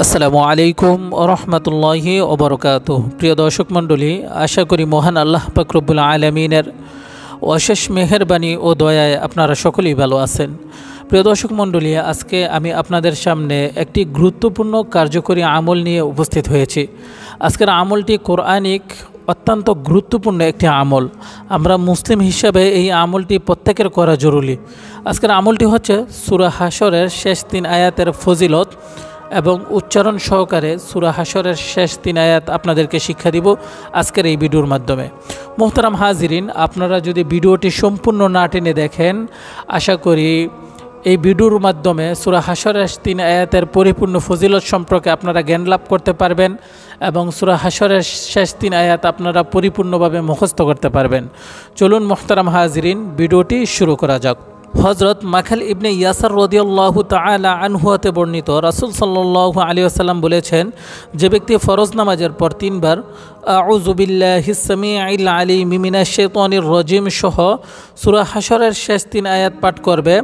আসসালামু আলাইকুম রহমতুল্লাহি ওবরকাতুহ। প্রিয় দর্শক মণ্ডলী, আশা করি মহান আল্লাহ পাক রব্বুল আলামিনের অশেষ মেহেরবানি ও দয়ায় আপনারা সকলেই ভালো আছেন। প্রিয় দর্শক মণ্ডলী, আজকে আমি আপনাদের সামনে একটি গুরুত্বপূর্ণ কার্যকরী আমল নিয়ে উপস্থিত হয়েছি। আজকের আমলটি কোরআনিক অত্যন্ত গুরুত্বপূর্ণ একটি আমল। আমরা মুসলিম হিসাবে এই আমলটি প্রত্যেকের করা জরুরি। আজকের আমলটি হচ্ছে সূরা হাশরের শেষ 3 আয়াতের ফজিলত এবং উচ্চারণ সহকারে সূরা হাশরের শেষ 3 আয়াত আপনাদেরকে শিক্ষা দিব আজকের এই ভিডিওর মাধ্যমে। মোহতারাম হাজিরিন, আপনারা যদি ভিডিওটি সম্পূর্ণ না টেনে দেখেন, আশা করি এই ভিডিওর মাধ্যমে সূরা হাশরের 3 আয়াতের পরিপূর্ণ ফজিলত সম্পর্কে আপনারা জ্ঞান লাভ করতে পারবেন এবং সূরা হাশরের শেষ 3 আয়াত আপনারা পরিপূর্ণভাবে মুখস্থ করতে পারবেন। চলুন মোহতারাম হাজিরিন, ভিডিওটি শুরু করা যাক। হজরত মাখাল ইবনে ইয়াসার রাদিয়াল্লাহু তাআলা আনহু হতে বর্ণিত, রাসূল সাল্লাল্লাহু আলাইহি ওয়াসাল্লাম বলেছেন, যে ব্যক্তি ফরজ নামাজের পর 3 বার আউযু বিল্লাহিস সামিউল আলিম মিনাশ শাইতানির রাজিম সহ সূরা হাশরের শেষ 3 আয়াত পাঠ করবে,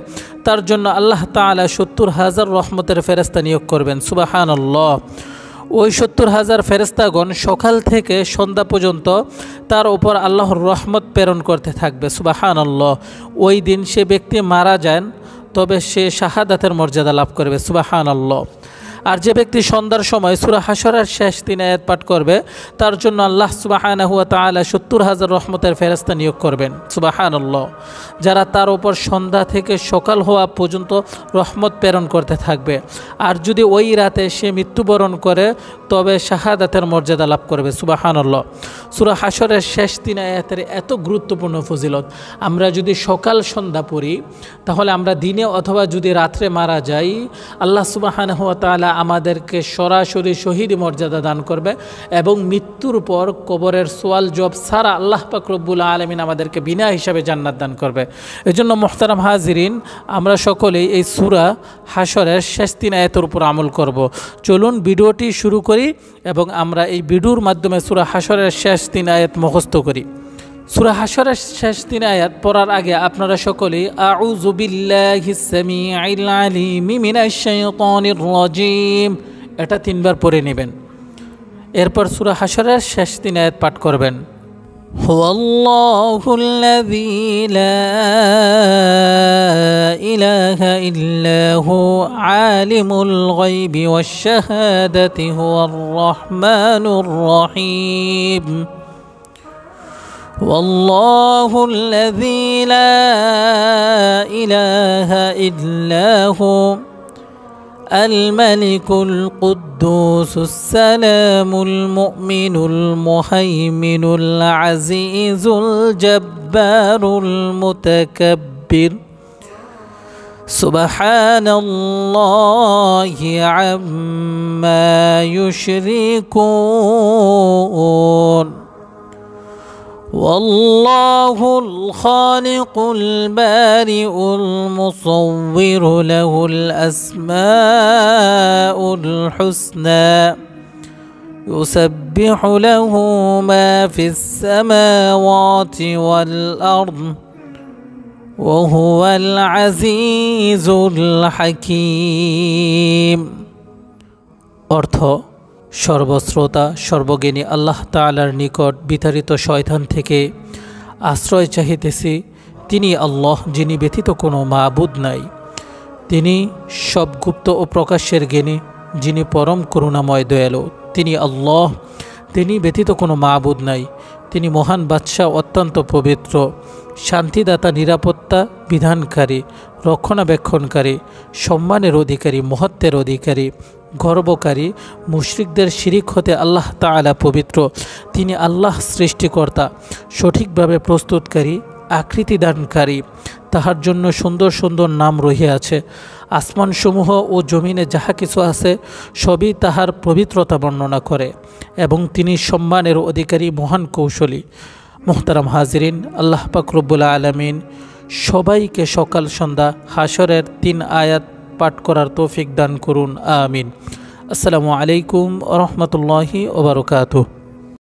তার জন্য আল্লাহ তাআলা 70,000 রহমতের ফেরেশতা নিয়োগ করবেন। সুবহানাল্লাহ। ওই 70,000 ফেরেশতাগণ সকাল থেকে সন্ধ্যা পর্যন্ত তার উপর আল্লাহর রহমত প্রেরণ করতে থাকবে। সুবহানাল্লাহ। ওই দিন সে ব্যক্তি মারা যান, তবে সে শাহাদাতের মর্যাদা লাভ করবে। সুবহানাল্লাহ। আর যে ব্যক্তি সন্ধ্যার সময় সূরা হাশরের শেষ 3 আয়াত পাঠ করবে, তার জন্য আল্লাহ সুবহানাহু ওয়া তাআলা 70,000 রহমতের ফেরেশতা নিয়োগ করবেন। সুবহানাল্লাহ। যারা তার উপর সন্ধ্যা থেকে সকাল হওয়া পর্যন্ত রহমত প্রেরণ করতে থাকবে। আর যদি ওই রাতে সে মৃত্যুবরণ করে, তবে শাহাদাতের মর্যাদা লাভ করবে। সুবহানাল্লাহ। সূরা হাশরের শেষ 3 আয়াতের এত গুরুত্বপূর্ণ ফজিলত, আমরা যদি সকাল সন্ধ্যা পড়ি, তাহলে আমরা দিনে অথবা যদি রাত্রে মারা যাই, আল্লাহ সুবহানাহু ওয়া তাআলা আমাদেরকে সরাসরি শহীদ মর্যাদা দান করবে এবং মৃত্যুর পর কবরের সোয়াল জব ছাড়া আল্লাহ পাক রব্বুল আলামিন আমাদেরকে বিনা হিসাবে জান্নাত দান করবে। এজন্য মুহতারাম হাজিরিন, আমরা সকলেই এই সূরা হাশরের শেষ 3 আয়াতের উপর আমল করব। চলুন ভিডিওটি শুরু করি এবং আমরা এই ভিডিওর মাধ্যমে সূরা হাশরের শেষ 3 আয়াত মুখস্থ করি। সূরা হাশরের শেষ 3 আয়াত পড়ার আগে আপনারা সকলেই আউযু বিল্লাহিস সামিউল আলিম মিনাশ শাইতানির রাজিম এটা 3 বার পড়ে নেবেন। এরপর সূরা হাশরের শেষ 3 আয়াত পাঠ করবেন। হুয়াল্লাহুল্লাযী লা ইলাহা ইল্লা হু আলিমুল গায়বি ওয়াশ শাহাদাতি হুয়ার রাহমানুর রহিম। والله الذي لا إله إلا هو الملك القدوس السلام المؤمن المهيمن العزيز الجبار المتكبر سبحان الله عما يشركون والله الخالق البارئ المصور له الأسماء الحسنى يسبح له ما في السماوات والأرض وهو العزيز الحكيم। অর্থ: সর্বশ্রোতা সর্বজ্ঞানী আল্লাহ তাআলার নিকট বিতাড়িত শয়তান থেকে আশ্রয় চাহিতেছি। তিনি আল্লাহ, যিনি ব্যতীত কোনো মাবুদ নাই। তিনি সব গুপ্ত ও প্রকাশ্যের জ্ঞানী, যিনি পরম করুণাময় দয়ালু। তিনি আল্লাহ, তিনি ব্যতীত কোনো মাবুদ নাই। তিনি মহান বাদশাহ, অত্যন্ত পবিত্র, শান্তিদাতা, নিরাপত্তা বিধানকারী, রক্ষণাবেক্ষণকারী, সম্মানের অধিকারী, মহত্বের অধিকারী, গর্বকারী। মুশরিকদের শিরিক হতে আল্লাহ তাআলা পবিত্র। তিনি আল্লাহ সৃষ্টিকর্তা, সঠিকভাবে প্রস্তুতকারী, আকৃতি দানকারী। তাহার জন্য সুন্দর সুন্দর নাম রহিয়াছে। আসমানসমূহ ও জমিনে যাহা কিছু আছে, সবই তাহার পবিত্রতা বর্ণনা করে এবং তিনি সম্মানের অধিকারী, মহান কৌশলী। মুহতারাম হাজিরিন, আল্লাহ পাক রব্বুল আলামিন সবাইকে সকাল সন্ধ্যা হাশরের 3 আয়াত পাঠ করার তৌফিক দান করুন। আমিন। আসসালামু আলাইকুম ওয়া রাহমাতুল্লাহি ওয়া বারাকাতুহু।